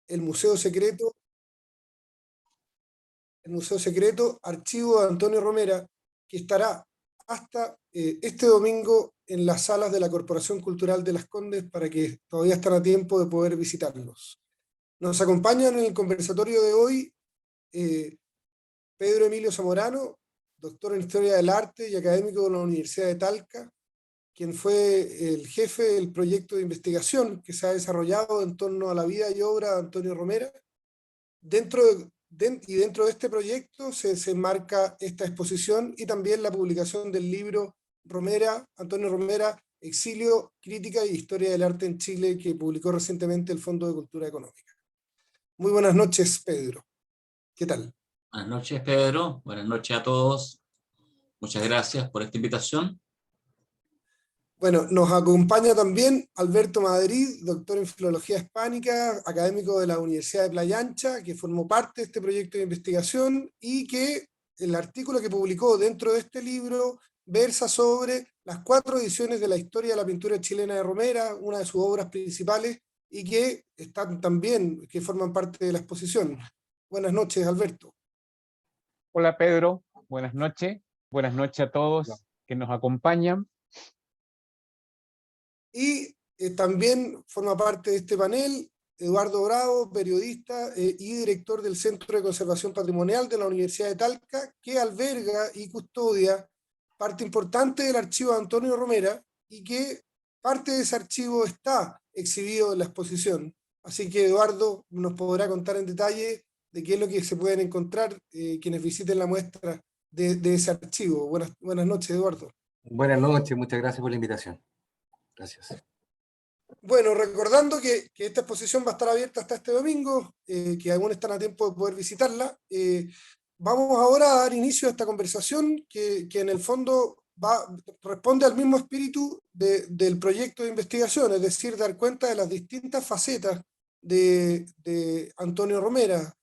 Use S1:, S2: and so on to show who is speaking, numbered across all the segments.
S1: el Museo Secreto, Archivo de Antonio Romera, que estará hasta este domingo en las salas de la Corporación Cultural de Las Condes, para que todavía están a tiempo de poder visitarlos. Nos acompañan en el conversatorio de hoy Pedro Emilio Zamorano, doctor en Historia del Arte y académico de la Universidad de Talca, quien fue el jefe del proyecto de investigación que se ha desarrollado en torno a la vida y obra de Antonio Romera. Dentro de este proyecto se enmarca esta exposición y también la publicación del libro Antonio Romera, Exilio, Crítica y Historia del Arte en Chile, que publicó recientemente el Fondo de Cultura Económica. Muy buenas noches, Pedro. ¿Qué tal?
S2: Buenas noches, Pedro. Buenas noches a todos. Muchas gracias por esta invitación.
S1: Bueno, nos acompaña también Alberto Madrid, doctor en Filología Hispánica, académico de la Universidad de Playa Ancha, que formó parte de este proyecto de investigación y que el artículo que publicó dentro de este libro versa sobre las 4 ediciones de la historia de la pintura chilena de Romera, una de sus obras principales, y que están también, que forman parte de la exposición. Buenas noches, Alberto.
S3: Hola, Pedro. Buenas noches. Buenas noches a todos que nos acompañan.
S1: Y también forma parte de este panel Eduardo Bravo, periodista y director del Centro de Conservación Patrimonial de la Universidad de Talca, que alberga y custodia parte importante del archivo de Antonio Romera, y que parte de ese archivo está exhibido en la exposición. Así que Eduardo nos podrá contar en detalle de qué es lo que se pueden encontrar quienes visiten la muestra de ese archivo. Buenas noches, Eduardo.
S4: Buenas noches, muchas gracias por la invitación. Gracias.
S1: Bueno, recordando que esta exposición va a estar abierta hasta este domingo, que aún están a tiempo de poder visitarla, vamos ahora a dar inicio a esta conversación que en el fondo responde al mismo espíritu del proyecto de investigación, es decir, dar cuenta de las distintas facetas de Antonio Romera.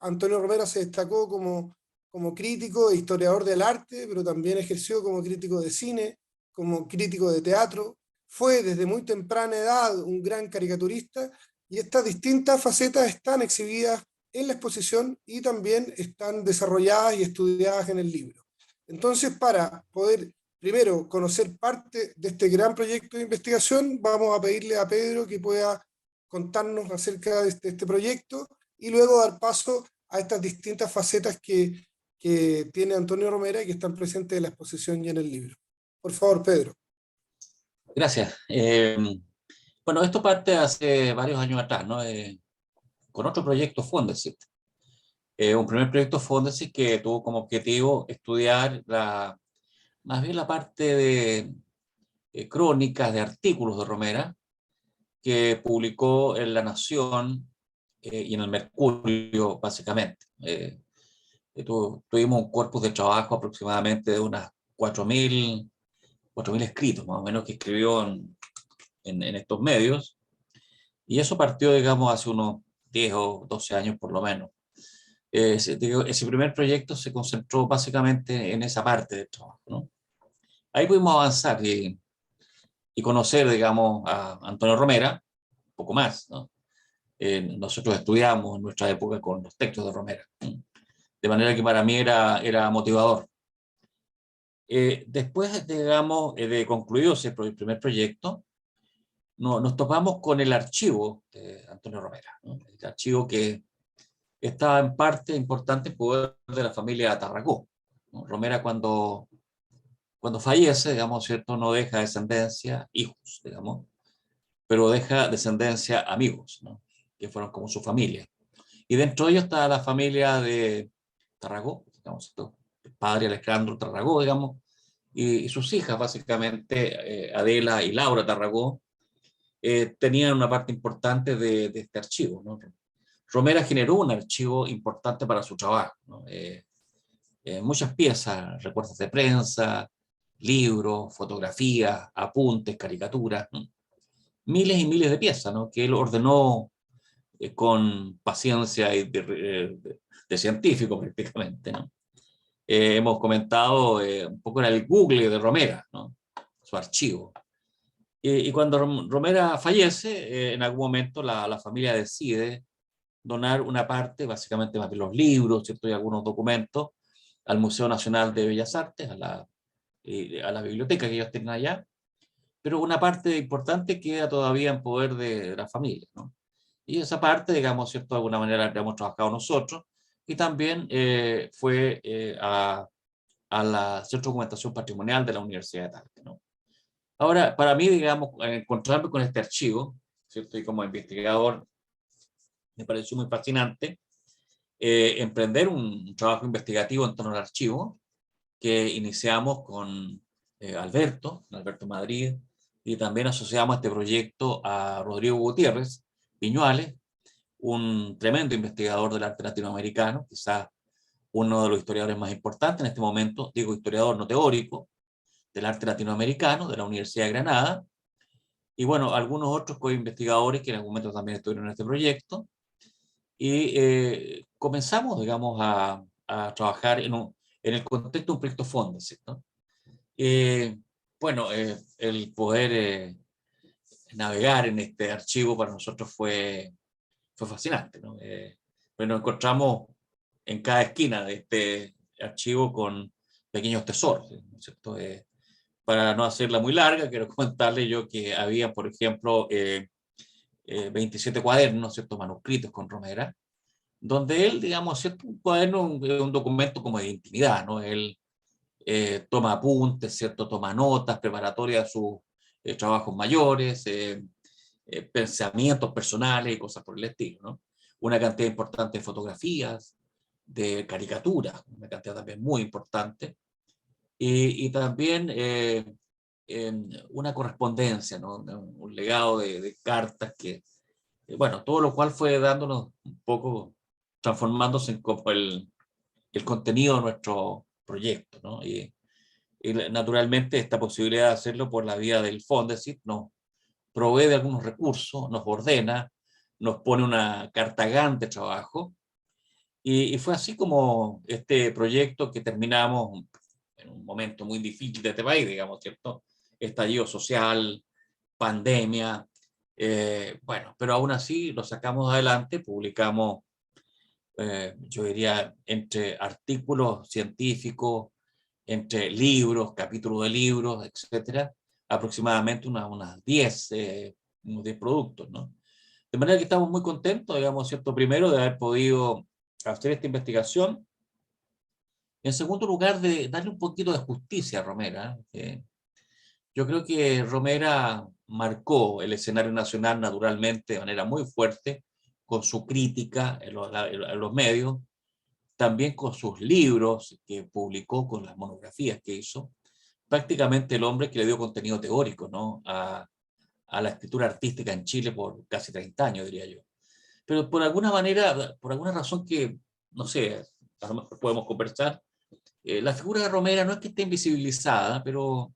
S1: Antonio Romera se destacó como crítico e historiador del arte, pero también ejerció como crítico de cine, como crítico de teatro. Fue desde muy temprana edad un gran caricaturista, y estas distintas facetas están exhibidas en la exposición y también están desarrolladas y estudiadas en el libro. Entonces, para poder primero conocer parte de este gran proyecto de investigación, vamos a pedirle a Pedro que pueda contarnos acerca de este proyecto y luego dar paso a estas distintas facetas que tiene Antonio Romera y que están presentes en la exposición y en el libro. Por favor, Pedro.
S2: Gracias. Bueno, esto parte hace varios años atrás, ¿no? Con otro proyecto Fondesit. Un primer proyecto Fondesit que tuvo como objetivo estudiar más bien la parte de crónicas, de artículos de Romera, que publicó en La Nación y en el Mercurio, básicamente. Tuvimos un corpus de trabajo aproximadamente de unas 4.000 escritos, más o menos, que escribió en estos medios, y eso partió, digamos, hace unos 10 o 12 años por lo menos. Ese primer proyecto se concentró básicamente en esa parte del trabajo, ¿no? Ahí pudimos avanzar y conocer, digamos, a Antonio Romera un poco más, ¿no? Nosotros estudiamos en nuestra época con los textos de Romera, ¿no? De manera que para mí era motivador. Después, digamos, de concluido ese primer proyecto, nos topamos con el archivo de Antonio Romera, ¿no? El archivo que estaba en parte importante en poder de la familia Tarragó, ¿no? Romera cuando fallece, digamos, ¿cierto? No deja descendencia, hijos, digamos, pero deja descendencia amigos, ¿no? Que fueron como su familia. Y dentro de ellos está la familia de Tarragó, digamos, el padre Alejandro Tarragó, digamos, y sus hijas, básicamente, Adela y Laura Tarragó, tenían una parte importante de este archivo, ¿no? Romera generó un archivo importante para su trabajo, ¿no? Muchas piezas, reportes de prensa, libros, fotografías, apuntes, caricaturas, ¿no? Miles y miles de piezas, ¿no? Que él ordenó con paciencia y de científico prácticamente, ¿no? Hemos comentado un poco en el Google de Romera, ¿no? Su archivo. Y cuando Romera fallece, en algún momento la familia decide donar una parte, básicamente más de los libros, ¿cierto? Y algunos documentos, al Museo Nacional de Bellas Artes, a la biblioteca que ellos tienen allá, pero una parte importante queda todavía en poder de la familia, ¿no? Y esa parte, digamos, ¿cierto? De alguna manera la hemos trabajado nosotros, y también fue a la Centro de Documentación Patrimonial de la Universidad de Talca, ¿no? Ahora, para mí, digamos, encontrarme con este archivo, ¿cierto? Y como investigador, me pareció muy fascinante emprender un trabajo investigativo en torno al archivo, que iniciamos con Alberto Madrid, y también asociamos este proyecto a Rodrigo Gutiérrez Viñuales, un tremendo investigador del arte latinoamericano, quizás uno de los historiadores más importantes en este momento, digo historiador no teórico, del arte latinoamericano, de la Universidad de Granada, y bueno, algunos otros co-investigadores que en algún momento también estuvieron en este proyecto, y comenzamos, digamos, a trabajar en el contexto de un proyecto Fondesit, ¿no? Bueno, el poder navegar en este archivo para nosotros fue fascinante, ¿no? Pues nos encontramos en cada esquina de este archivo con pequeños tesoros, ¿no es cierto? Para no hacerla muy larga, quiero comentarle yo que había, por ejemplo, 27 cuadernos, ¿cierto? Manuscritos con Romera, donde él, digamos, ¿cierto? Un cuaderno, un documento como de intimidad, ¿no? Él toma apuntes, ¿cierto? Toma notas preparatorias a sus trabajos mayores, pensamientos personales y cosas por el estilo, ¿no? Una cantidad importante de fotografías, de caricaturas, una cantidad también muy importante, y también una correspondencia, ¿no? Un legado de cartas que, bueno, todo lo cual fue dándonos un poco, transformándose en como el contenido de nuestro proyecto, ¿no? Y naturalmente esta posibilidad de hacerlo por la vía del Fondesit nos provee de algunos recursos, nos ordena, nos pone una carta Gantt de trabajo, y fue así como este proyecto que terminamos en un momento muy difícil de este país, digamos, ¿cierto? Estallido social, pandemia, bueno, pero aún así lo sacamos adelante, publicamos, yo diría, entre artículos científicos, entre libros, capítulos de libros, etcétera, aproximadamente unas 10, unos 10 productos, ¿no? De manera que estamos muy contentos, digamos, ¿cierto? Primero, de haber podido hacer esta investigación. En segundo lugar, de darle un poquito de justicia a Romera. Yo creo que Romera marcó el escenario nacional naturalmente de manera muy fuerte, con su crítica en los medios, también con sus libros que publicó, con las monografías que hizo. Prácticamente el hombre que le dio contenido teórico, ¿no? a la escritura artística en Chile por casi 30 años, diría yo. Pero por alguna manera, por alguna razón que, no sé, a lo mejor podemos conversar, la figura de Romera no es que esté invisibilizada, pero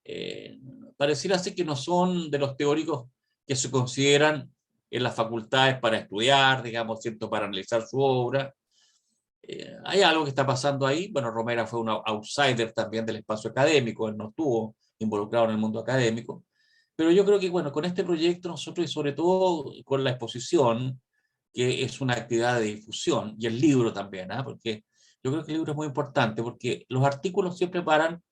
S2: eh, pareciera ser que no son de los teóricos que se consideran en las facultades para estudiar, digamos, ¿cierto? Para analizar su obra. Hay algo que está pasando ahí. Bueno, Romera fue un outsider también del espacio académico, él no estuvo involucrado en el mundo académico, pero yo creo que, bueno, con este proyecto nosotros, y sobre todo con la exposición, que es una actividad de difusión, y el libro también, ¿eh? Porque yo creo que el libro es muy importante, porque los artículos siempre paran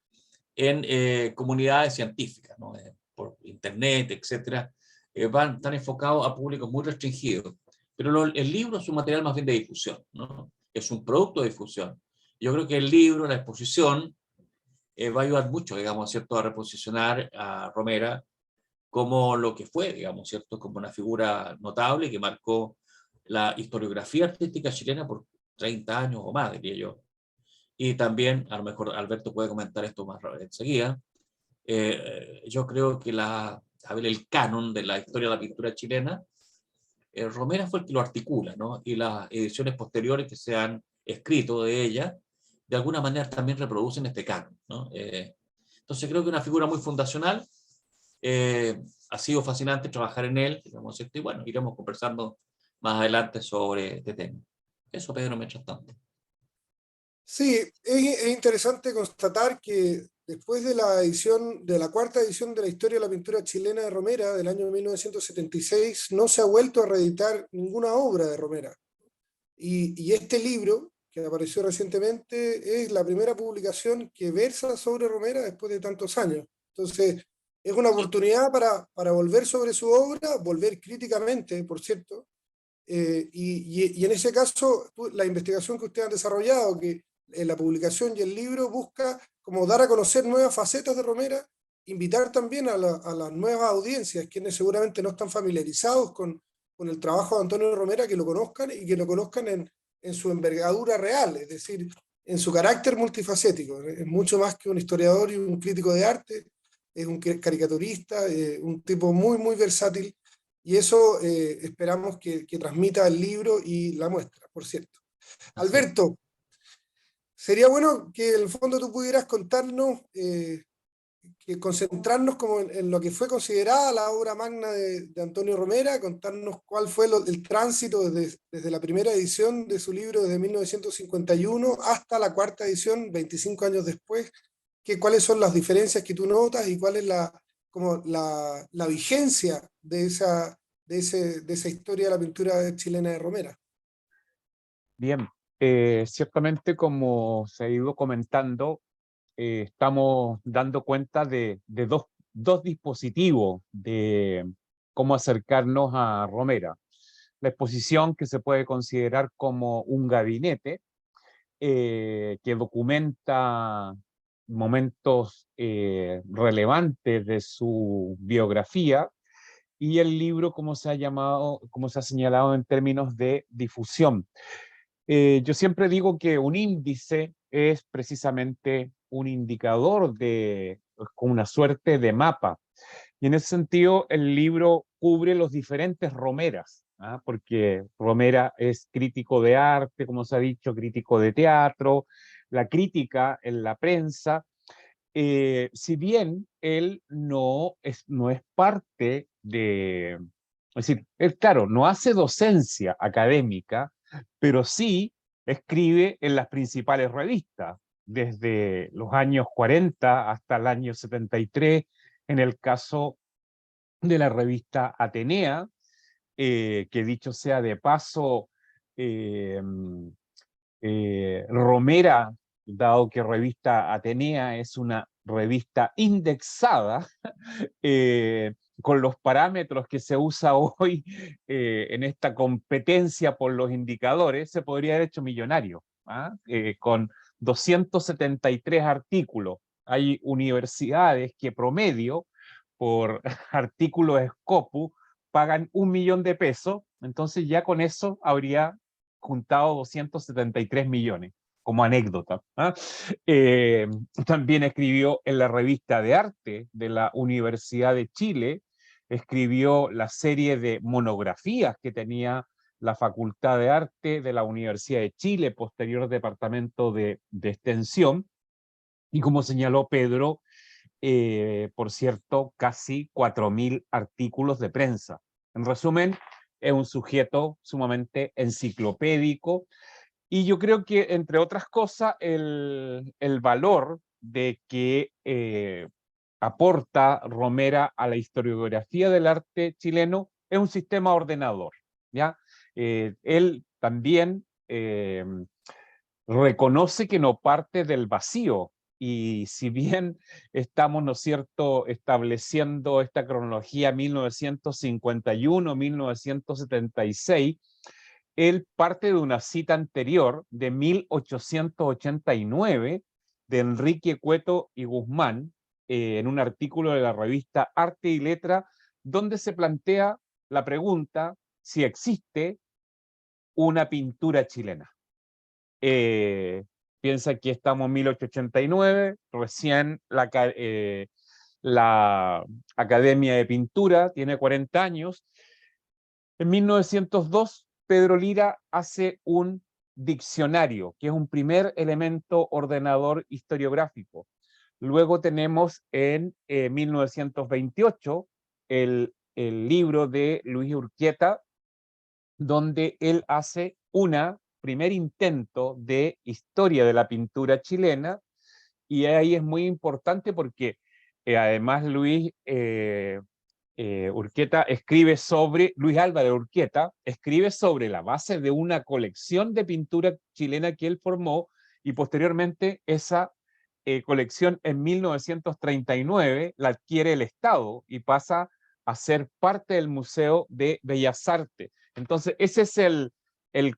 S2: en comunidades científicas, ¿no? Por internet, etcétera, están enfocados a públicos muy restringidos, pero el libro es un material más bien de difusión, ¿no? Es un producto de difusión. Yo creo que el libro, la exposición, va a ayudar mucho, digamos, ¿cierto?, a reposicionar a Romera como lo que fue, digamos, ¿cierto?, como una figura notable que marcó la historiografía artística chilena por 30 años o más, diría yo. Y también, a lo mejor Alberto puede comentar esto más enseguida, yo creo que a ver, el canon de la historia de la pintura chilena, Romera fue el que lo articula, ¿no? Y las ediciones posteriores que se han escrito de ella, de alguna manera también reproducen este canon, ¿no? Entonces creo que una figura muy fundacional, ha sido fascinante trabajar en él, digamos, ¿cierto? Y bueno, iremos conversando más adelante sobre este tema. Eso, Pedro, mientras tanto.
S1: Sí, es interesante constatar que después de la edición, de la cuarta edición de la historia de la pintura chilena de Romera del año 1976, no se ha vuelto a reeditar ninguna obra de Romera. Y este libro, que apareció recientemente, es la primera publicación que versa sobre Romera después de tantos años. Entonces, es una oportunidad para volver sobre su obra, volver críticamente, por cierto, y en ese caso, la investigación que ustedes han desarrollado, que la publicación y el libro busca como dar a conocer nuevas facetas de Romera, invitar también a las nuevas audiencias, quienes seguramente no están familiarizados con el trabajo de Antonio Romera, que lo conozcan y que lo conozcan en su envergadura real, es decir, en su carácter multifacético. Es mucho más que un historiador y un crítico de arte, es un caricaturista, un tipo muy, muy versátil, y eso esperamos que transmita el libro y la muestra, por cierto.
S2: Así.
S1: Alberto, sería bueno que en el fondo tú pudieras contarnos, que concentrarnos como en lo que fue considerada la obra magna de Antonio Romera, contarnos cuál fue el tránsito desde la primera edición de su libro desde 1951 hasta la cuarta edición, 25 años después, cuáles son las diferencias que tú notas y cuál es como la vigencia de esa historia de la pintura chilena de Romera.
S3: Bien, ciertamente como se ha ido comentando, estamos dando cuenta de dos dispositivos de cómo acercarnos a Romera. La exposición, que se puede considerar como un gabinete, que documenta momentos relevantes de su biografía, y el libro, como se ha llamado, como se ha señalado en términos de difusión. Yo siempre digo que un índice es precisamente un indicador con una suerte de mapa. Y en ese sentido, el libro cubre los diferentes Romeras, ¿ah? Porque Romera es crítico de arte, como se ha dicho, crítico de teatro, la crítica en la prensa. Si bien él no es parte de, es decir, él, claro, no hace docencia académica, pero sí escribe en las principales revistas, desde los años 40 hasta el año 73, en el caso de la revista Atenea, que dicho sea de paso, eh, Romera, dado que revista Atenea es una revista indexada, con los parámetros que se usa hoy en esta competencia por los indicadores, se podría haber hecho millonario, ¿ah? Con 273 artículos. Hay universidades que promedio por artículo de Scopus pagan 1 millón de pesos, entonces ya con eso habría juntado 273 millones, como anécdota, ¿ah? También escribió en la revista de arte de la Universidad de Chile, escribió la serie de monografías que tenía la Facultad de Arte de la Universidad de Chile, posterior departamento de extensión, y como señaló Pedro, por cierto, casi 4.000 artículos de prensa. En resumen, es un sujeto sumamente enciclopédico, y yo creo que, entre otras cosas, el valor de que aporta Romera a la historiografía del arte chileno es un sistema ordenador, ¿ya? Él también reconoce que no parte del vacío, y si bien estamos, ¿no es cierto?, estableciendo esta cronología 1951-1976, él parte de una cita anterior de 1889 de Enrique Cueto y Guzmán, en un artículo de la revista Arte y Letra, donde se plantea la pregunta si existe una pintura chilena. Piensa que estamos en 1889, recién la Academia de Pintura tiene 40 años. En 1902, Pedro Lira hace un diccionario, que es un primer elemento ordenador historiográfico. Luego tenemos en 1928 el libro de Luis Urquieta, donde él hace un primer intento de historia de la pintura chilena, y ahí es muy importante porque además Luis Urquieta escribe sobre, Luis Álvarez Urquieta escribe sobre la base de una colección de pintura chilena que él formó, y posteriormente esa colección en 1939 la adquiere el Estado y pasa a ser parte del Museo de Bellas Artes. Entonces ese es el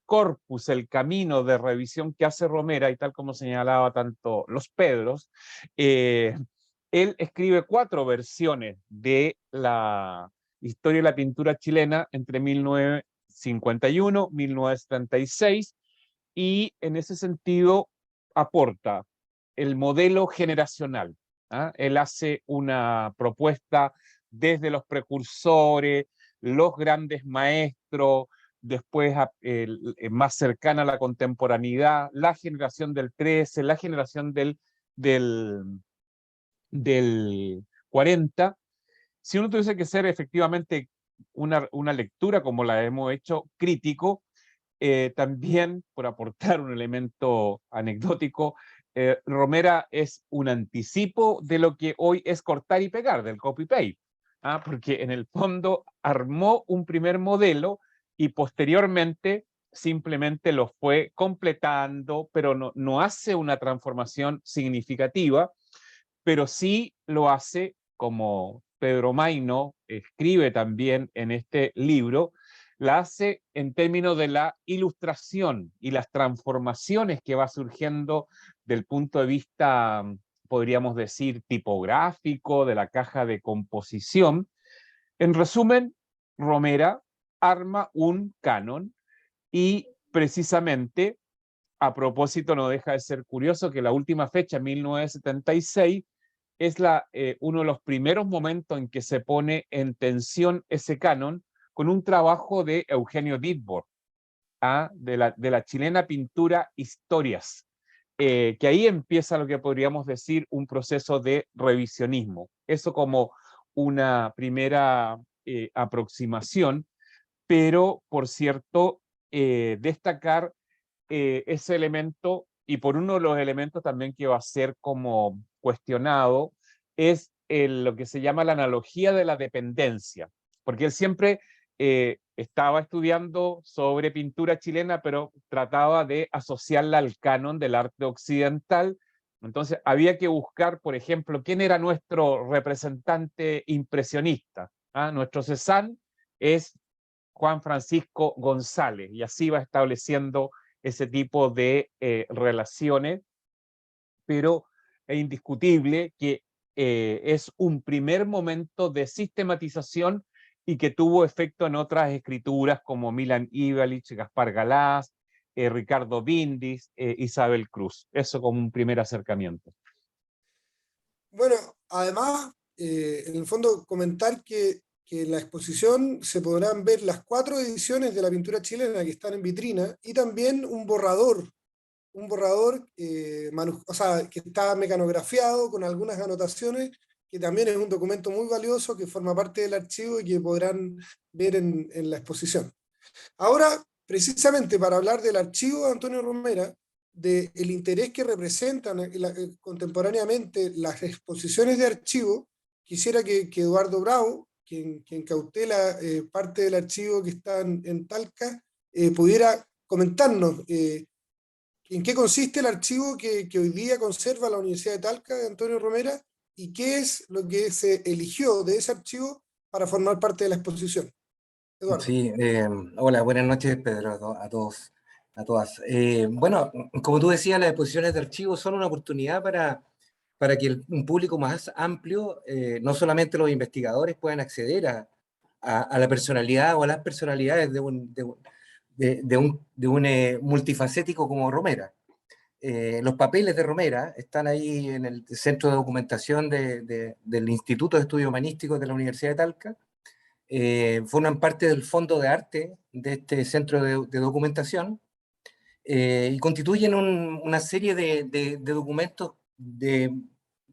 S3: corpus, el camino de revisión que hace Romera, y tal como señalaba tanto los Pedros, él escribe 4 versiones de la historia de la pintura chilena entre 1951 y 1976, y en ese sentido aporta el modelo generacional. Él hace una propuesta desde los precursores, los grandes maestros, después más cercana a la contemporaneidad, la generación del 13, la generación del 40. Si uno tuviese que ser efectivamente una lectura como la hemos hecho, crítico, también, por aportar un elemento anecdótico, Romera es un anticipo de lo que hoy es cortar y pegar, del copy-paste, porque en el fondo armó un primer modelo y posteriormente simplemente lo fue completando, pero no hace una transformación significativa, pero sí lo hace, como Pedro Mayno escribe también en este libro, la hace en términos de la ilustración y las transformaciones que va surgiendo del punto de vista, podríamos decir, tipográfico, de la caja de composición. En resumen, Romera arma un canon, y precisamente, a propósito, no deja de ser curioso que la última fecha, 1976, es uno de los primeros momentos en que se pone en tensión ese canon con un trabajo de Eugenio Ditborg, de la chilena pintura Historias, que ahí empieza lo que podríamos decir un proceso de revisionismo. Eso como una primera aproximación, pero por cierto, destacar ese elemento, y por uno de los elementos también que va a ser como cuestionado, es lo que se llama la analogía de la dependencia, porque él siempre estaba estudiando sobre pintura chilena, pero trataba de asociarla al canon del arte occidental. Entonces había que buscar, por ejemplo, quién era nuestro representante impresionista. Nuestro Cézanne es Juan Francisco González, y así va estableciendo ese tipo de relaciones, pero es indiscutible que es un primer momento de sistematización y que tuvo efecto en otras escrituras como Milan Ivalich, Gaspar Galás, Ricardo Bindis, Isabel Cruz. Eso como un primer acercamiento.
S1: Bueno, además, en el fondo comentar que en la exposición se podrán ver las 4 ediciones de la pintura chilena que están en vitrina, y también un borrador o sea, que está mecanografiado con algunas anotaciones, que también es un documento muy valioso que forma parte del archivo y que podrán ver en la exposición. Ahora, precisamente para hablar del archivo de Antonio Romera, del interés que representan contemporáneamente las exposiciones de archivo, quisiera que Eduardo Bravo, quien cautela parte del archivo que está en Talca, pudiera comentarnos en qué consiste el archivo que hoy día conserva la Universidad de Talca de Antonio Romera, y qué es lo que se eligió de ese archivo para formar parte de la exposición. Eduardo.
S4: Sí, hola, buenas noches, Pedro, a todos, a todas. Bueno, como tú decías, las exposiciones de archivos son una oportunidad para que un público más amplio, no solamente los investigadores, puedan acceder a la personalidad o a las personalidades de un multifacético como Romera. Los papeles de Romera están ahí en el Centro de Documentación del Instituto de Estudios Humanísticos de la Universidad de Talca. Forman parte del fondo de arte de este centro de documentación, y constituyen una serie de documentos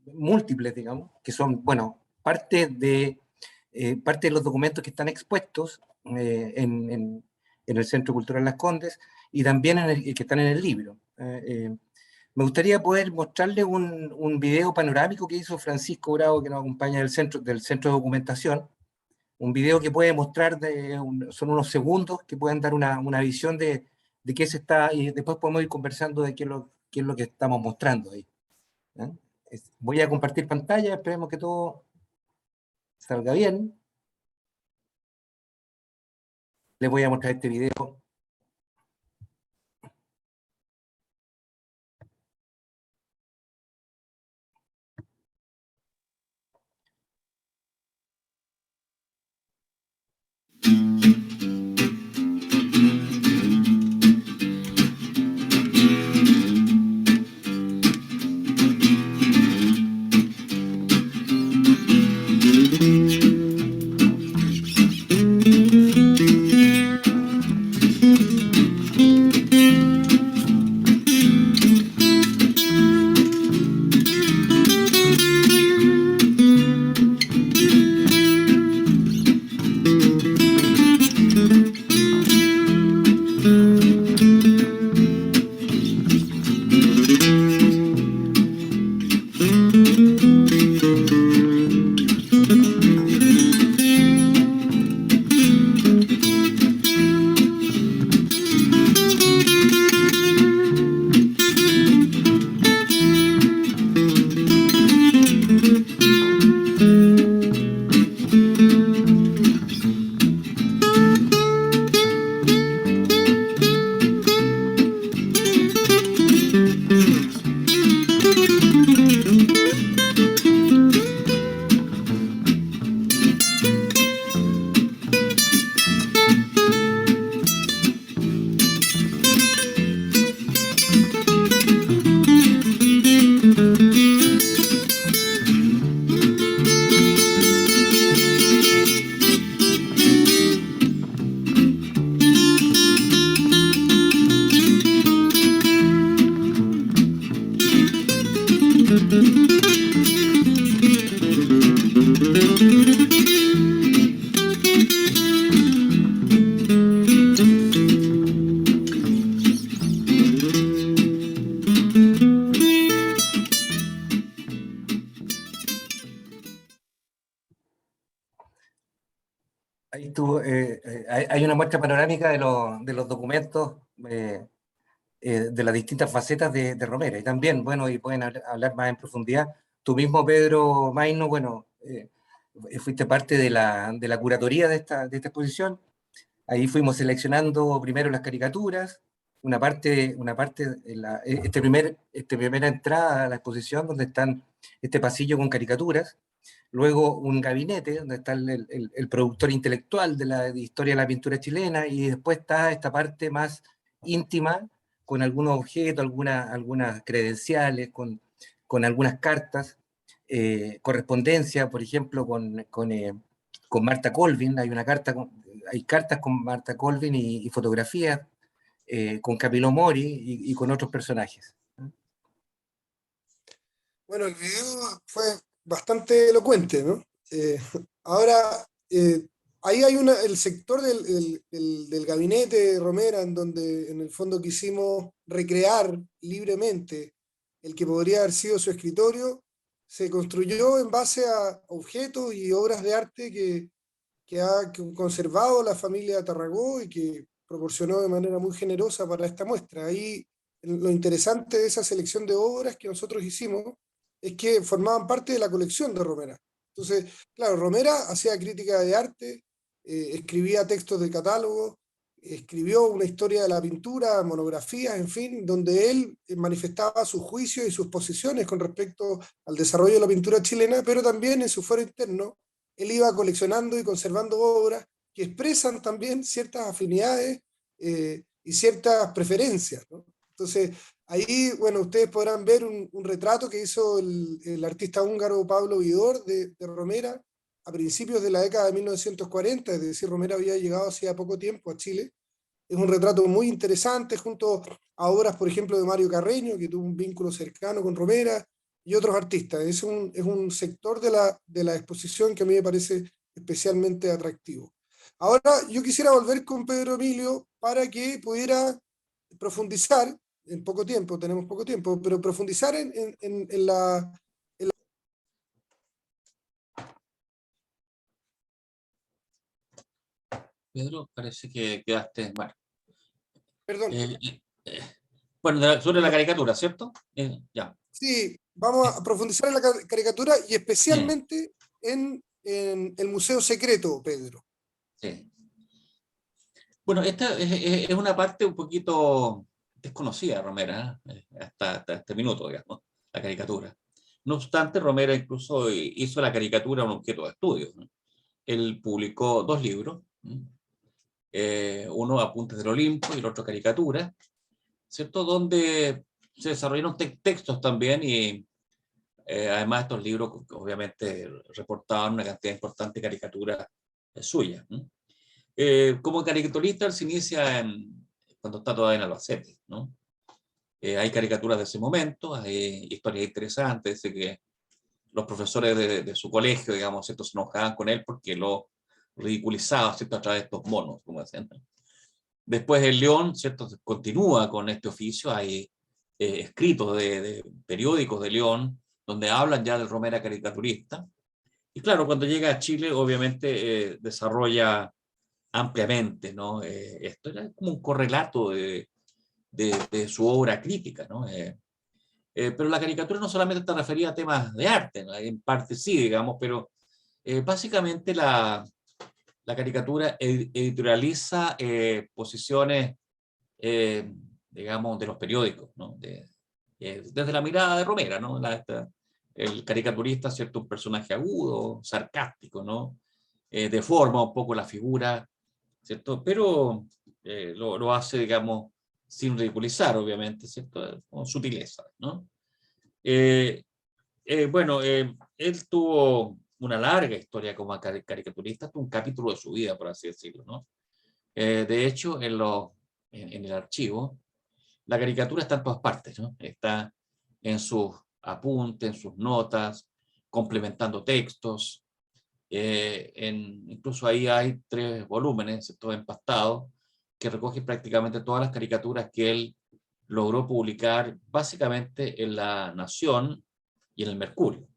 S4: múltiples, digamos, que son, bueno, parte de los documentos que están expuestos en el Centro Cultural Las Condes, y también que están en el libro. Me gustaría poder mostrarle un video panorámico que hizo Francisco Bravo, que nos acompaña del centro de documentación. Un video que puede mostrar, son unos segundos que pueden dar una visión de qué se está, y después podemos ir conversando de qué es lo que estamos mostrando ahí. Voy a compartir pantalla, esperemos que todo salga bien. Les voy a mostrar este video. Ahí hay una muestra panorámica de los documentos de las distintas facetas de Romera. Y también, bueno, y pueden hablar más en profundidad. Tú mismo, Pedro Maino, bueno, fuiste parte de la curatoría de esta exposición. Ahí fuimos seleccionando primero las caricaturas, una parte esta primera entrada a la exposición, donde están este pasillo con caricaturas. Luego un gabinete donde está el productor intelectual de la historia de la pintura chilena, y después está esta parte más íntima, con algunos objetos, algunas credenciales, con algunas cartas, correspondencia, por ejemplo, con Marta Colvin. Hay cartas con Marta Colvin y fotografías con Camilo Mori y con otros personajes.
S1: Bueno, el video fue bastante elocuente, ¿no? Ahora, ahí hay el sector del gabinete de Romera, en donde en el fondo quisimos recrear libremente el que podría haber sido su escritorio. Se construyó en base a objetos y obras de arte que ha conservado la familia Tarragó y que proporcionó de manera muy generosa para esta muestra. Ahí lo interesante de esa selección de obras que nosotros hicimos es que formaban parte de la colección de Romera. Entonces, claro, Romera hacía crítica de arte, escribía textos de catálogo, escribió una historia de la pintura, monografías, en fin, donde él manifestaba sus juicios y sus posiciones con respecto al desarrollo de la pintura chilena, pero también en su fuero interno, él iba coleccionando y conservando obras que expresan también ciertas afinidades y ciertas preferencias, ¿no? Entonces, ahí, bueno, ustedes podrán ver un retrato que hizo el artista húngaro Pablo Vidor de Romera a principios de la década de 1940, es decir, Romera había llegado hacía poco tiempo a Chile. Es un retrato muy interesante junto a obras, por ejemplo, de Mario Carreño, que tuvo un vínculo cercano con Romera, y otros artistas. Es un sector de la exposición que a mí me parece especialmente atractivo. Ahora yo quisiera volver con Pedro Emilio para que pudiera profundizar en poco tiempo, tenemos poco tiempo, pero profundizar en la...
S2: Pedro, parece que quedaste mal.
S1: Perdón,
S2: Eh, eh, eh, bueno, sobre la caricatura, ¿cierto? Ya.
S1: sí, vamos a profundizar en la caricatura y
S2: Sí,
S1: especialmente en el Museo Secreto, Pedro.
S2: sí. Bueno, esta es una parte un poquito desconocida, Romera, hasta este minuto, digamos, la caricatura. No obstante, Romera incluso hizo la caricatura un objeto de estudio, ¿no? Él publicó 2 libros, ¿no? Uno Apuntes del Olimpo y el otro Caricatura, ¿cierto? Donde se desarrollaron textos también y además estos libros obviamente reportaban una cantidad importante de caricaturas suyas, ¿no? Como caricaturista él se inicia cuando está todavía en Albacete, ¿no? Hay caricaturas de ese momento, hay historias interesantes de que los profesores de su colegio, digamos, ¿cierto? Se enojaban con él porque lo ridiculizaba, ¿cierto? A través de estos monos, como decían. Después el León, ¿cierto? Continúa con este oficio, hay escritos de periódicos de León donde hablan ya del Romera caricaturista. Y claro, cuando llega a Chile, obviamente desarrolla ampliamente, ¿no? Esto era como un correlato de su obra crítica, ¿no? Pero la caricatura no solamente está referida a temas de arte, ¿no? En parte sí, digamos, pero básicamente la caricatura editorializa posiciones, digamos, de los periódicos, ¿no? Desde la mirada de Romera, ¿no? El caricaturista, ¿cierto? Un personaje agudo, sarcástico, ¿no? Deforma un poco la figura, ¿cierto? Pero lo hace, digamos, sin ridiculizar, obviamente, ¿cierto? Con sutileza, ¿no? Bueno, él tuvo una larga historia como caricaturista, hasta un capítulo de su vida, por así decirlo, ¿no? De hecho, en el archivo, la caricatura está en todas partes, ¿no? Está en sus apuntes, en sus notas, complementando textos. Incluso ahí hay 3 volúmenes, todos empastados, que recogen prácticamente todas las caricaturas que él logró publicar básicamente en La Nación y en el Mercurio.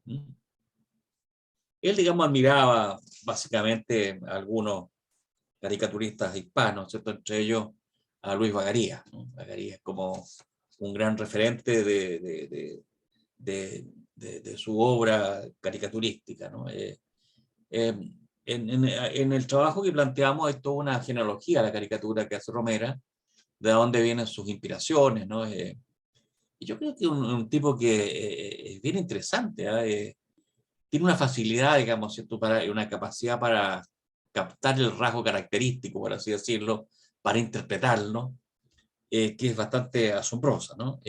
S2: Él, digamos, admiraba básicamente a algunos caricaturistas hispanos, ¿cierto? Entre ellos a Luis Bagaría, ¿no? Bagaría es como un gran referente de su obra caricaturística, ¿no? En el trabajo que planteamos hay toda una genealogía de la caricatura que hace Romera, de dónde vienen sus inspiraciones, ¿no? Y yo creo que un tipo que es bien interesante, ¿eh? Tiene una facilidad, digamos, ¿cierto? Una capacidad para captar el rasgo característico, por así decirlo, para interpretarlo, que es bastante asombrosa, ¿no?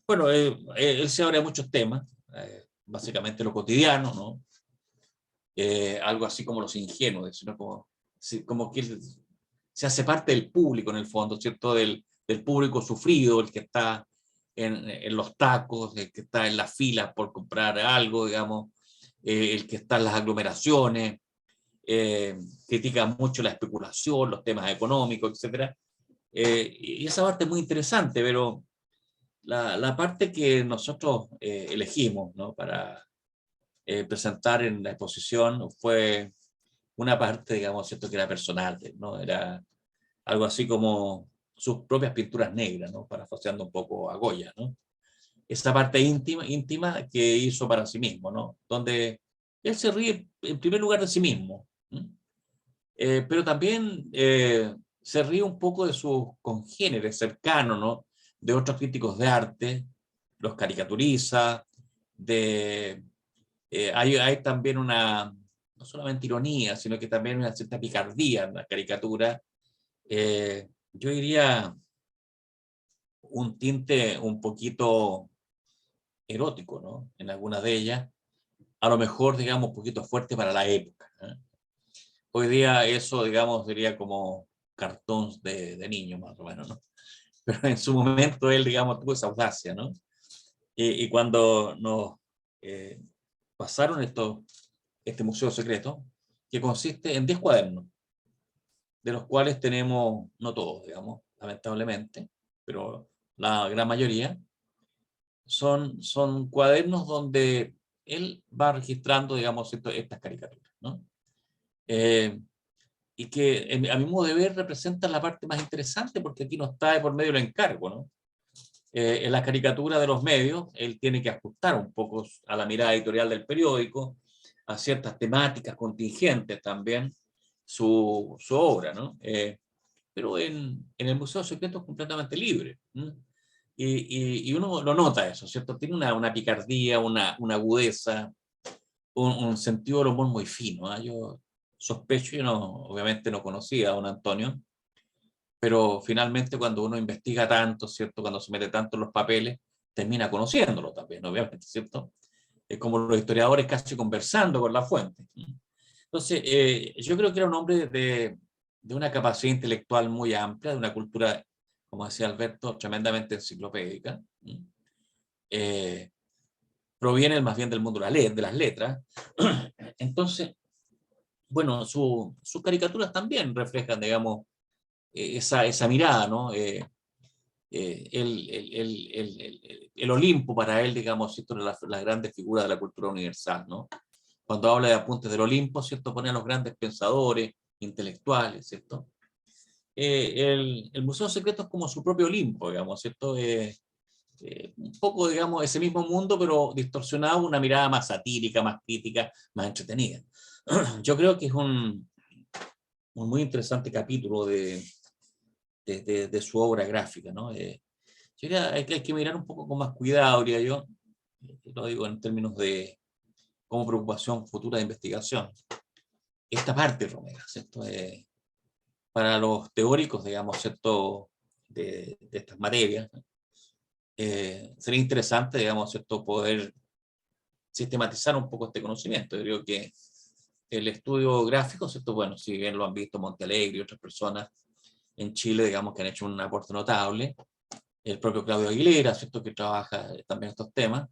S2: Bueno, él se abre a muchos temas, básicamente lo cotidiano, ¿no? Algo así como los ingenuos, sino como que él se hace parte del público en el fondo, ¿cierto? Del público sufrido, el que está en los tacos, el que está en las filas por comprar algo, digamos, el que está en las aglomeraciones, critica mucho la especulación, los temas económicos, etc. Y esa parte es muy interesante, pero la parte que nosotros elegimos, ¿no? Para presentar en la exposición fue una parte, digamos, ¿cierto? Que era personal, ¿no? Era algo así como sus propias pinturas negras, ¿no? Parafraseando un poco a Goya, ¿no? Esa parte íntima que hizo para sí mismo, ¿no? Donde él se ríe en primer lugar de sí mismo, ¿no? Pero también se ríe un poco de sus congéneres cercanos, ¿no? De otros críticos de arte, los caricaturiza, hay también no solamente ironía, sino que también una cierta picardía en la caricatura. Yo diría un tinte un poquito erótico, ¿no? En algunas de ellas, a lo mejor, digamos, un poquito fuerte para la época, ¿eh? Hoy día eso, digamos, sería como cartoons de niños, más o menos, ¿no? Pero en su momento él, digamos, tuvo esa audacia, ¿no? Y cuando nos eh, pasaron este museo secreto, que consiste en 10 cuadernos, de los cuales tenemos, no todos, digamos, lamentablemente, pero la gran mayoría, son cuadernos donde él va registrando, digamos, estas caricaturas, ¿no? Y que a mi modo de ver representan la parte más interesante, porque aquí no está de por medio el encargo, ¿no? En la caricatura de los medios, él tiene que ajustar un poco a la mirada editorial del periódico, a ciertas temáticas contingentes también, su obra, ¿no? Pero en el Museo Secreto es completamente libre, ¿no? Y uno lo nota eso, ¿cierto? Tiene una picardía, una agudeza, un sentido del humor muy fino, ¿eh? Yo sospecho, yo obviamente no conocía a don Antonio, pero finalmente cuando uno investiga tanto, ¿cierto? Cuando se mete tanto en los papeles, termina conociéndolo también, obviamente, ¿cierto? Es como los historiadores casi conversando con la fuente. Entonces, yo creo que era un hombre de una capacidad intelectual muy amplia, de una cultura, como decía Alberto, tremendamente enciclopédica. Proviene más bien del mundo de las letras. Entonces, bueno, sus caricaturas también reflejan, digamos, esa mirada, ¿no? El Olimpo para él, digamos, ¿cierto? Las grandes figuras de la cultura universal, ¿no? Cuando habla de apuntes del Olimpo, ¿cierto? Pone a los grandes pensadores, intelectuales, ¿cierto? El Museo Secreto es como su propio Olimpo, digamos, ¿cierto? Un poco, digamos, ese mismo mundo, pero distorsionado, una mirada más satírica, más crítica, más entretenida. Yo creo que es un muy interesante capítulo de su obra gráfica, ¿no? Yo creo que hay que mirar un poco con más cuidado, diría yo, lo digo en términos de como preocupación futura de investigación. Esta parte, Romero, ¿cierto? Para los teóricos, digamos, ¿cierto? De estas materias, ¿no? Sería interesante, digamos, ¿cierto? Poder sistematizar un poco este conocimiento. Yo creo que el estudio gráfico, ¿cierto? Bueno, si bien lo han visto Montealegre y otras personas en Chile, digamos, que han hecho un aporte notable, el propio Claudio Aguilera, ¿cierto? Que trabaja también estos temas,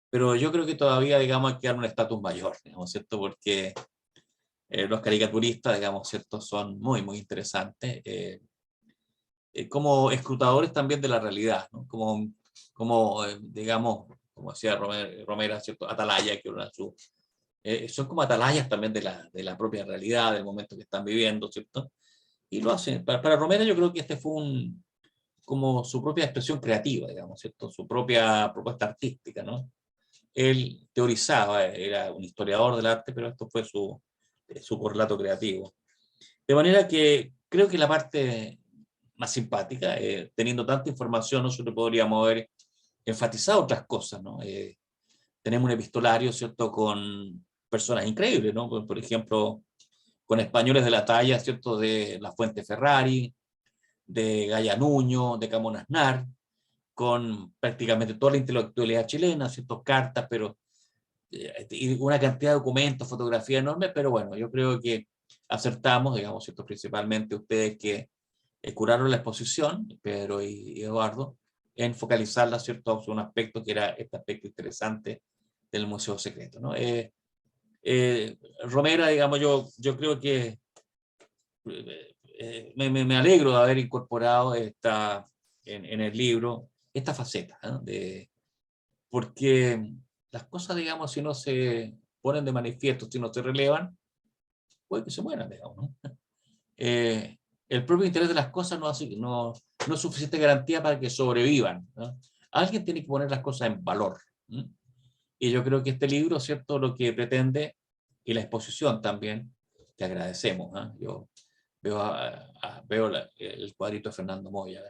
S2: pero yo creo que todavía, digamos, hay que dar un estatus mayor, digamos, ¿cierto? Porque los caricaturistas, digamos, ¿cierto? Son muy, muy interesantes, como escrutadores también de la realidad, ¿no? Como digamos, como decía Romera, ¿cierto? Atalaya, que era son como atalayas también de la propia realidad, del momento que están viviendo, ¿cierto? Y lo hacen. Para Romera yo creo que este fue como su propia expresión creativa, digamos, ¿cierto? Su propia propuesta artística, ¿no? Él teorizaba, era un historiador del arte, pero esto fue su correlato creativo. De manera que creo que la parte más simpática, teniendo tanta información, nosotros podríamos haber enfatizado otras cosas, ¿no? Tenemos un epistolario, ¿cierto?, con personas increíbles, ¿no? Por ejemplo, con españoles de la talla, ¿cierto?, de La Fuente Ferrari, de Gaya Nuño, de Camón Aznar, con prácticamente toda la intelectualidad chilena, ¿cierto?, cartas, pero y una cantidad de documentos, fotografías enormes, pero bueno, yo creo que acertamos, digamos, ¿cierto?, principalmente ustedes que curaron la exposición, Pedro y Eduardo, en focalizarla, ¿cierto?, sobre un aspecto que era este aspecto interesante del Museo Secreto, ¿no? Romera, digamos, yo creo que me alegro de haber incorporado en el libro esta faceta, ¿no? Porque las cosas, digamos, si no se ponen de manifiesto, si no se relevan, puede que se mueran, digamos, ¿no? El propio interés de las cosas no es suficiente garantía para que sobrevivan, ¿no? Alguien tiene que poner las cosas en valor, ¿no? Y yo creo que este libro, ¿cierto?, lo que pretende, y la exposición también, que agradecemos, ¿no? Yo veo el cuadrito de Fernando Moya,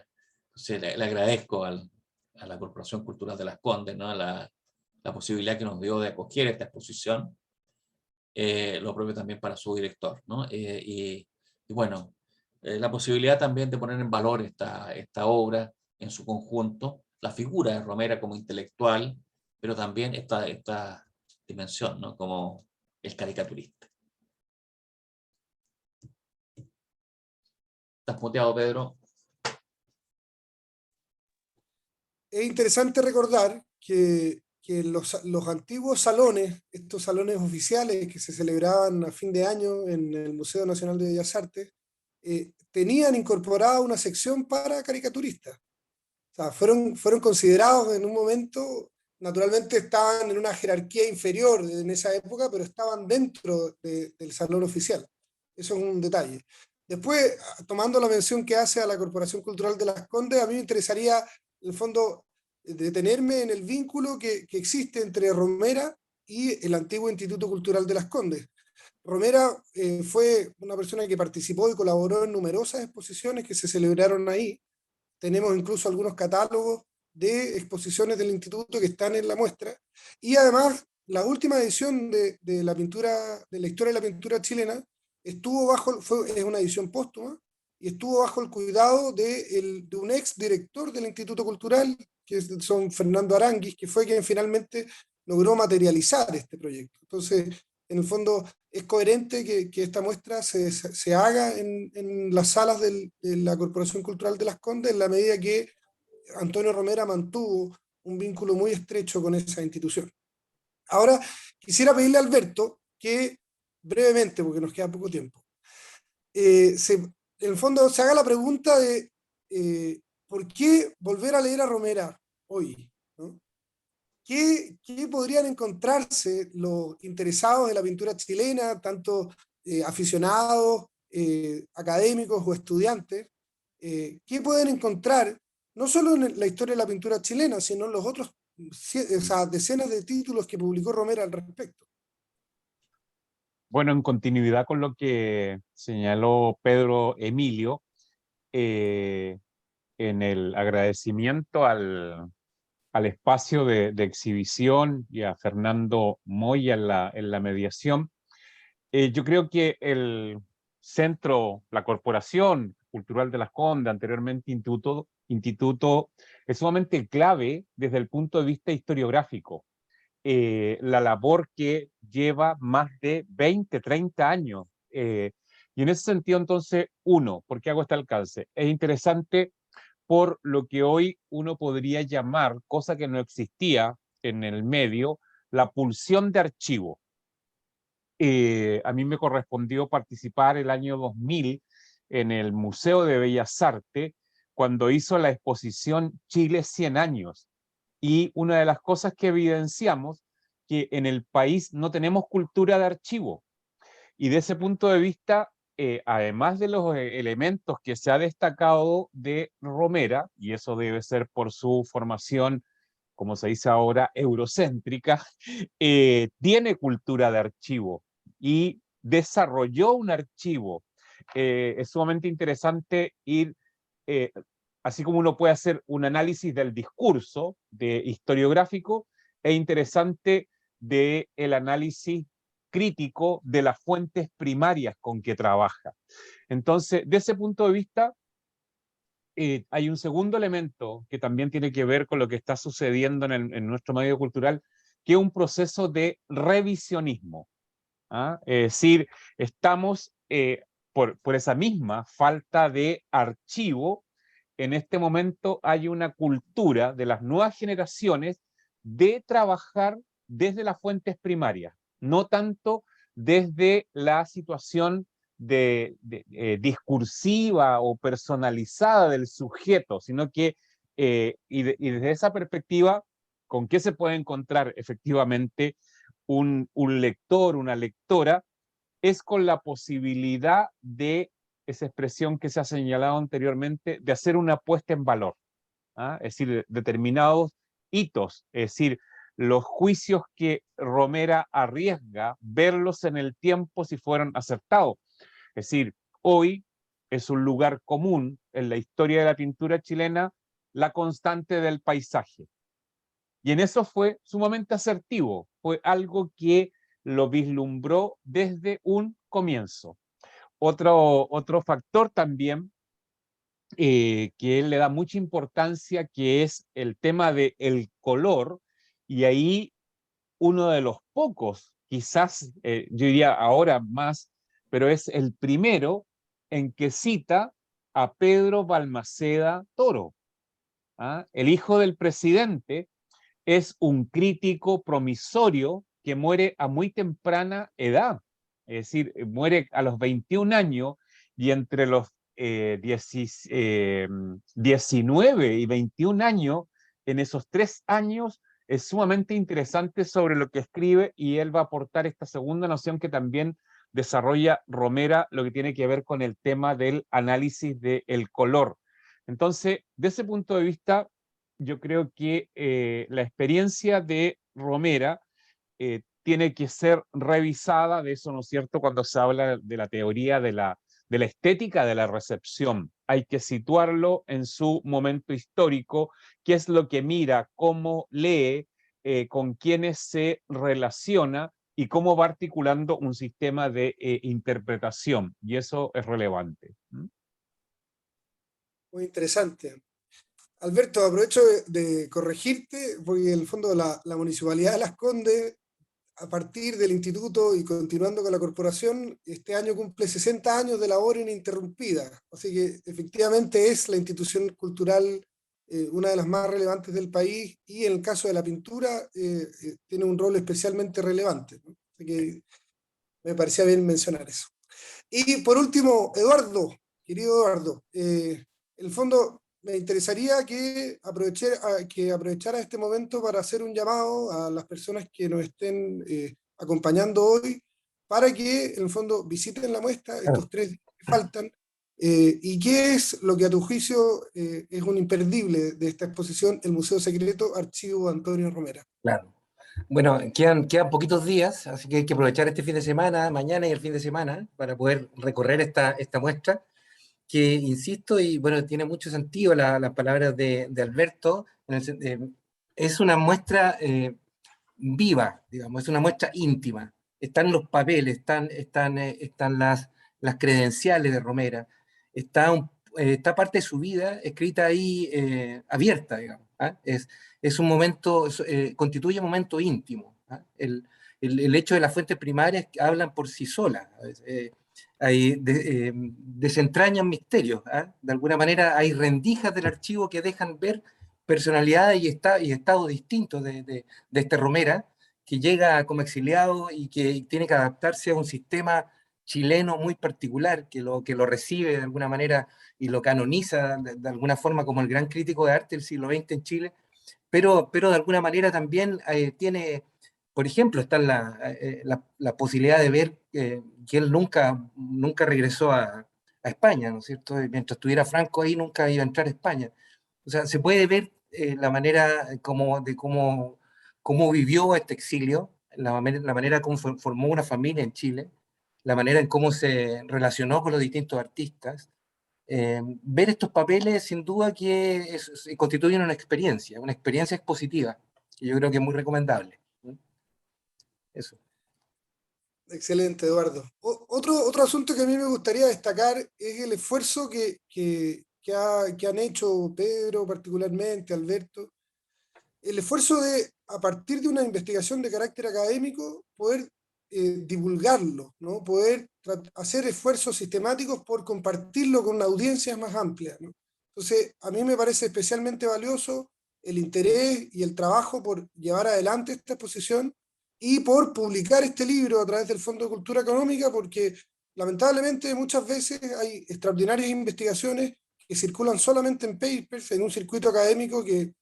S2: entonces le agradezco a la Corporación Cultural de Las Condes, ¿no?, la posibilidad que nos dio de acoger esta exposición, lo propio también para su director, ¿no? Y bueno, la posibilidad también de poner en valor esta obra en su conjunto, la figura de Romera como intelectual, pero también esta dimensión, ¿no?, como el caricaturista. ¿Estás muteado, Pedro?
S1: Es interesante recordar que los antiguos salones, estos salones oficiales que se celebraban a fin de año en el Museo Nacional de Bellas Artes, tenían incorporada una sección para caricaturistas. O sea, fueron considerados en un momento, naturalmente estaban en una jerarquía inferior en esa época, pero estaban dentro del salón oficial. Eso es un detalle. Después, tomando la mención que hace a la Corporación Cultural de Las Condes, a mí me interesaría, en el fondo, detenerme en el vínculo que existe entre Romera y el antiguo Instituto Cultural de Las Condes. Romera fue una persona que participó y colaboró en numerosas exposiciones que se celebraron ahí. Tenemos incluso algunos catálogos de exposiciones del instituto que están en la muestra. Y además, la última edición de la pintura, de la historia de la pintura chilena, es una edición póstuma, y estuvo bajo el cuidado de un ex director del Instituto Cultural, que son Fernando Aranguis, que fue quien finalmente logró materializar este proyecto. Entonces, en el fondo, es coherente que esta muestra se haga en las salas de la Corporación Cultural de Las Condes, en la medida que Antonio Romera mantuvo un vínculo muy estrecho con esa institución. Ahora, quisiera pedirle a Alberto que brevemente, porque nos queda poco tiempo, en el fondo se haga la pregunta de ¿por qué volver a leer a Romera hoy? ¿No? ¿Qué podrían encontrarse los interesados en la pintura chilena, tanto aficionados, académicos o estudiantes? ¿Qué pueden encontrar, no solo en la historia de la pintura chilena, sino en los otros, o sea, decenas de títulos que publicó Romera al respecto?
S3: Bueno, en continuidad con lo que señaló Pedro Emilio, eh, en el agradecimiento al espacio de exhibición y a Fernando Moya en la mediación, yo creo que el centro, la Corporación Cultural de Las Condes, anteriormente Instituto, es sumamente clave desde el punto de vista historiográfico. La labor que lleva más de 20, 30 años. Y en ese sentido, entonces, ¿por qué hago este alcance? Es interesante por lo que hoy uno podría llamar, cosa que no existía en el medio, la pulsión de archivo. A mí me correspondió participar el año 2000 en el Museo de Bellas Artes cuando hizo la exposición Chile 100 años. Y una de las cosas que evidenciamos que en el país no tenemos cultura de archivo. Y de ese punto de vista, además de los elementos que se ha destacado de Romera, y eso debe ser por su formación, como se dice ahora, eurocéntrica, tiene cultura de archivo y desarrolló un archivo. Es sumamente interesante ir, eh, así como uno puede hacer un análisis del discurso de historiográfico, es interesante del análisis crítico de las fuentes primarias con que trabaja. Entonces, de ese punto de vista, hay un segundo elemento que también tiene que ver con lo que está sucediendo en nuestro medio cultural, que es un proceso de revisionismo. ¿Ah? Es decir, estamos por esa misma falta de archivo, en este momento hay una cultura de las nuevas generaciones de trabajar desde las fuentes primarias, no tanto desde la situación discursiva o personalizada del sujeto, sino que, y desde esa perspectiva, ¿con qué se puede encontrar efectivamente un lector, una lectora? Es con la posibilidad de esa expresión que se ha señalado anteriormente, de hacer una puesta en valor. ¿Ah? Es decir, determinados hitos, es decir, los juicios que Romera arriesga, verlos en el tiempo si fueron acertados. Es decir, hoy es un lugar común en la historia de la pintura chilena la constante del paisaje. Y en eso fue sumamente asertivo, fue algo que lo vislumbró desde un comienzo. Otro factor también que él le da mucha importancia, que es el tema del color, y ahí uno de los pocos, quizás yo diría ahora más, pero es el primero en que cita a Pedro Balmaceda Toro, ¿ah? El hijo del presidente, es un crítico promisorio que muere a muy temprana edad, es decir, muere a los 21 años, y entre los 19 y 21 años, en esos 3 años, es sumamente interesante sobre lo que escribe, y él va a aportar esta segunda noción que también desarrolla Romera, lo que tiene que ver con el tema del análisis del color. Entonces, de ese punto de vista, yo creo que la experiencia de Romera tiene que ser revisada, de eso, ¿no es cierto?, cuando se habla de la teoría de la estética de la recepción. Hay que situarlo en su momento histórico, qué es lo que mira, cómo lee, con quiénes se relaciona y cómo va articulando un sistema de interpretación, y eso es relevante.
S1: Muy interesante. Alberto, aprovecho de corregirte, porque en el fondo la Municipalidad de Las Condes, a partir del instituto y continuando con la corporación, este año cumple 60 años de labor ininterrumpida. Así que efectivamente es la institución cultural, una de las más relevantes del país, y en el caso de la pintura tiene un rol especialmente relevante, ¿no? Así que me parecía bien mencionar eso. Y por último, Eduardo, querido Eduardo, en el fondo me interesaría que aprovechara este momento para hacer un llamado a las personas que nos estén acompañando hoy, para que en el fondo visiten la muestra estos 3 días que faltan, y qué es lo que a tu juicio es un imperdible de esta exposición, el Museo Secreto, Archivo Antonio Romera.
S4: Claro. Bueno, quedan poquitos días, así que hay que aprovechar este fin de semana, mañana y el fin de semana, para poder recorrer esta muestra, que, insisto, y bueno, tiene mucho sentido las palabras de Alberto, es una muestra viva, digamos, es una muestra íntima. Están los papeles, están las credenciales de Romera, está parte de su vida escrita ahí, abierta, digamos. ¿Ah? Es un momento, constituye un momento íntimo. ¿Ah? El hecho de las fuentes primarias hablan por sí solas. Desentrañan misterios. ¿Ah? De alguna manera hay rendijas del archivo que dejan ver personalidades y estados distintos de este Romera, que llega como exiliado y que tiene que adaptarse a un sistema chileno muy particular, que lo recibe de alguna manera y lo canoniza de alguna forma como el gran crítico de arte del siglo XX en Chile, pero de alguna manera también tiene, por ejemplo, está la posibilidad de ver que él nunca regresó a España, ¿no es cierto? Mientras estuviera Franco ahí, nunca iba a entrar a España. O sea, se puede ver la manera cómo vivió este exilio, la manera como formó una familia en Chile, la manera en cómo se relacionó con los distintos artistas. Ver estos papeles sin duda que constituyen una experiencia expositiva, que yo creo que es muy recomendable. Eso.
S1: Excelente, Eduardo. Otro asunto que a mí me gustaría destacar es el esfuerzo que han hecho Pedro particularmente, Alberto, el esfuerzo de, a partir de una investigación de carácter académico, poder divulgarlo, ¿no? Poder hacer esfuerzos sistemáticos por compartirlo con una audiencia más amplia, ¿no? Entonces, a mí me parece especialmente valioso el interés y el trabajo por llevar adelante esta exposición y por publicar este libro a través del Fondo de Cultura Económica, porque lamentablemente muchas veces hay extraordinarias investigaciones que circulan solamente en papers, en un circuito académico que,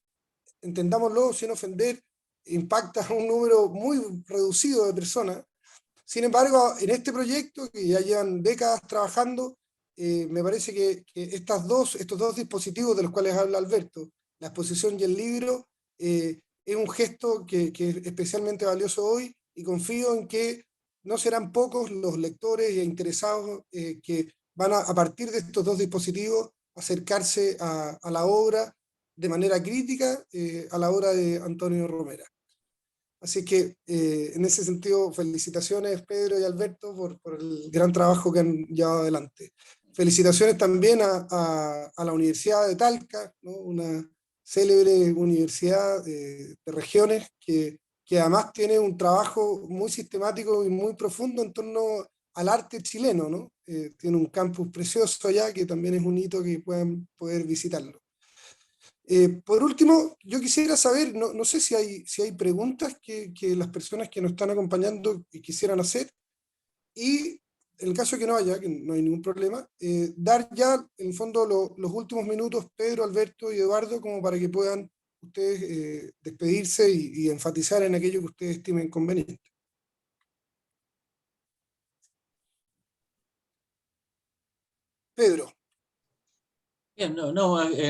S1: entendámoslo sin ofender, impacta a un número muy reducido de personas. Sin embargo, en este proyecto, que ya llevan décadas trabajando, me parece que estos dos dispositivos de los cuales habla Alberto, la exposición y el libro, es un gesto que es especialmente valioso hoy, y confío en que no serán pocos los lectores e interesados que van a partir de estos dos dispositivos, acercarse a la obra de manera crítica, a la obra de Antonio Romera. Así que en ese sentido, felicitaciones Pedro y Alberto por el gran trabajo que han llevado adelante. Felicitaciones también a la Universidad de Talca, ¿no? Una célebre universidad de regiones que además tiene un trabajo muy sistemático y muy profundo en torno al arte chileno, ¿no? Tiene un campus precioso allá que también es un hito que puedan poder visitarlo. Por último, yo quisiera saber, no sé si hay preguntas que las personas que nos están acompañando quisieran hacer, y en el caso de que no haya, que no hay ningún problema, dar ya, en el fondo, los últimos minutos, Pedro, Alberto y Eduardo, como para que puedan ustedes despedirse y enfatizar en aquello que ustedes estimen conveniente. Pedro.
S2: Bien,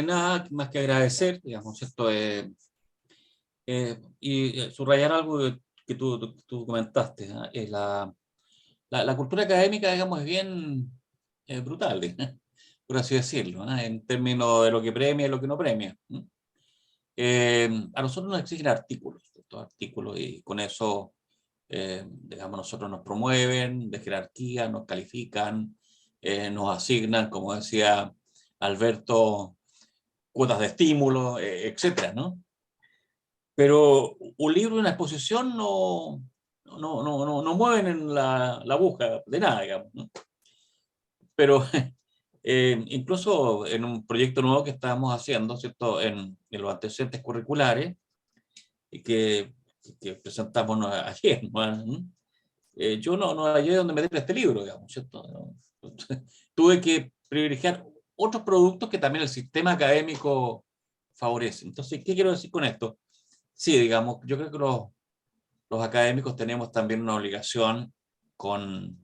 S2: nada más que agradecer, digamos, ¿cierto? Y subrayar algo que tú comentaste, ¿no? La cultura académica, digamos, es bien brutal, por así decirlo, ¿no? En términos de lo que premia y lo que no premia, ¿no? A nosotros nos exigen artículos, ¿cierto? Artículos, y con eso, digamos, nosotros nos promueven de jerarquía, nos califican, nos asignan, como decía Alberto, cuotas de estímulo, etcétera, ¿no? Pero un libro y una exposición no mueven en la aguja de nada, digamos, ¿no? Pero incluso en un proyecto nuevo que estábamos haciendo, ¿cierto? En los antecedentes curriculares, y que presentamos ayer, ¿no? Yo no hallé donde meter este libro, digamos, ¿cierto? ¿No? Tuve que privilegiar otros productos que también el sistema académico favorece. Entonces, ¿qué quiero decir con esto? Sí, digamos, yo creo que los académicos tenemos también una obligación con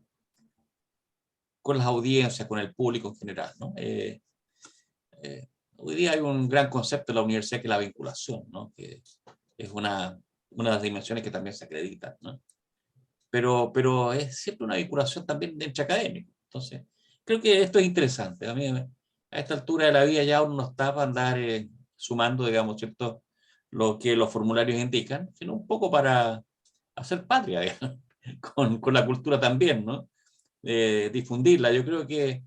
S2: las audiencias, con el público en general, ¿no? Hoy día hay un gran concepto en la universidad que es la vinculación, ¿no? Que es una de las dimensiones que también se acreditan, ¿no? Pero es siempre una vinculación también entre académicos. Entonces, creo que esto es interesante. A mí, a esta altura de la vida ya uno no está para andar sumando, digamos, ¿cierto? Lo que los formularios indican, sino un poco para hacer patria, digamos, con la cultura también, ¿no? Difundirla. Yo creo que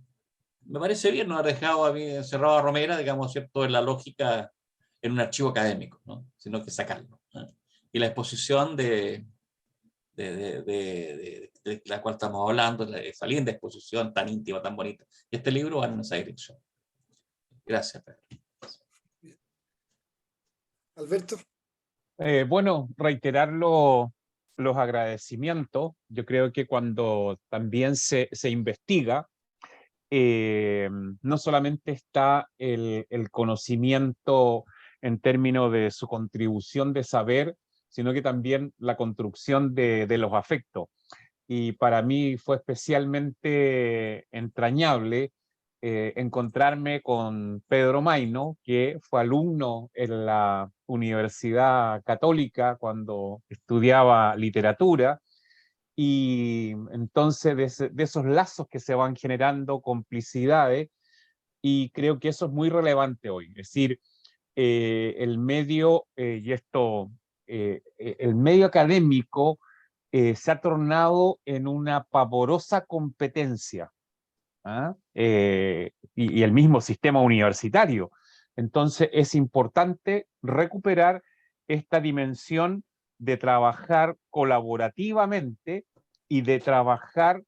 S2: me parece bien no haber dejado a mí encerrado a Romera, digamos, ¿cierto? En la lógica, en un archivo académico, ¿no? Sino que sacarlo, ¿no? Y la exposición de la cual estamos hablando, esa linda exposición tan íntima, tan bonita. Y este libro va en esa dirección. Gracias, Pedro.
S1: Alberto.
S3: Bueno, reiterar los agradecimientos. Yo creo que cuando también se investiga, no solamente está el conocimiento en términos de su contribución de saber, sino que también la construcción de los afectos. Y para mí fue especialmente entrañable encontrarme con Pedro Maino, que fue alumno en la Universidad Católica cuando estudiaba literatura, y entonces de esos lazos que se van generando, complicidades, y creo que eso es muy relevante hoy. Es decir, el medio, el medio académico se ha tornado en una pavorosa competencia, ¿ah? Y el mismo sistema universitario. Entonces es importante recuperar esta dimensión de trabajar colaborativamente y de trabajar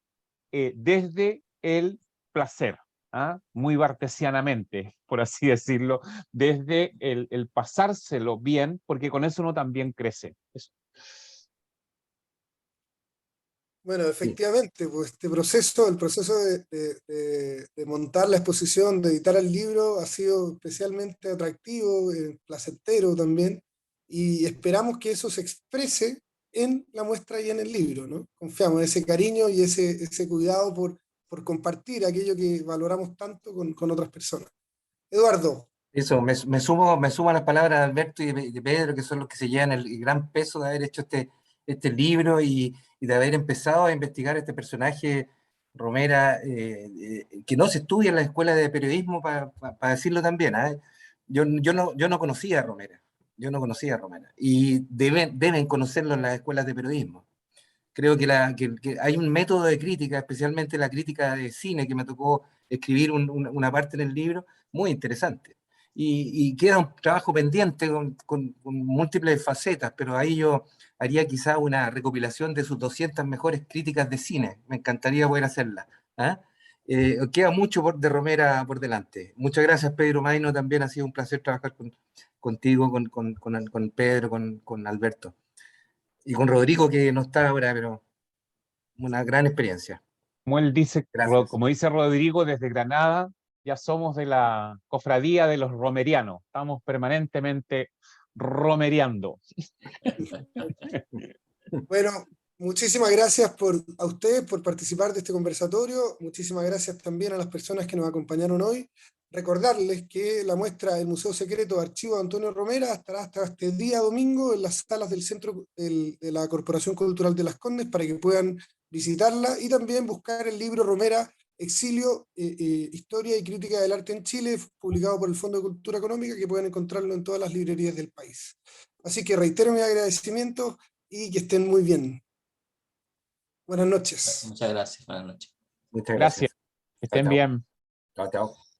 S3: desde el placer, ¿ah? Muy bartesianamente, por así decirlo, desde el pasárselo bien, porque con eso uno también crece. Eso.
S1: Bueno, efectivamente, pues este proceso, el proceso de montar la exposición, de editar el libro, ha sido especialmente atractivo, placentero también, y esperamos que eso se exprese en la muestra y en el libro, ¿no? Confiamos en ese cariño y ese cuidado por compartir aquello que valoramos tanto con otras personas. Eduardo.
S4: Eso, me sumo a las palabras de Alberto y de Pedro, que son los que se llevan el gran peso de haber hecho este libro y de haber empezado a investigar este personaje, Romera, que no se estudia en la escuela de periodismo, para decirlo también, ¿eh? Yo no conocía a Romera, y deben conocerlo en las escuelas de periodismo. Creo que hay un método de crítica, especialmente la crítica de cine, que me tocó escribir una parte en el libro, muy interesante. Y queda un trabajo pendiente con múltiples facetas, pero ahí yo haría quizá una recopilación de sus 200 mejores críticas de cine. Me encantaría poder hacerla. ¿Ah? Queda mucho de Romera por delante. Muchas gracias, Pedro Maino. También ha sido un placer trabajar contigo, con Pedro, con Alberto. Y con Rodrigo, que no está ahora, pero una gran experiencia.
S3: Como él dice,
S4: Gracias.
S3: como dice Rodrigo desde Granada, ya somos de la cofradía de los romerianos. Estamos permanentemente romereando.
S1: Bueno, muchísimas gracias a ustedes por participar de este conversatorio. Muchísimas gracias también a las personas que nos acompañaron hoy. Recordarles que la muestra del Museo Secreto de Archivos de Antonio Romera estará hasta este día domingo en las salas del Centro de la Corporación Cultural de Las Condes para que puedan visitarla y también buscar el libro Romera, Exilio, Historia y Crítica del Arte en Chile, publicado por el Fondo de Cultura Económica, que pueden encontrarlo en todas las librerías del país. Así que reitero mi agradecimiento y que estén muy bien. Buenas noches.
S2: Muchas gracias. Buenas noches.
S4: Muchas
S3: Gracias.
S4: gracias.
S3: Que estén
S4: Chao, chao.
S3: bien.
S4: Chao, chao.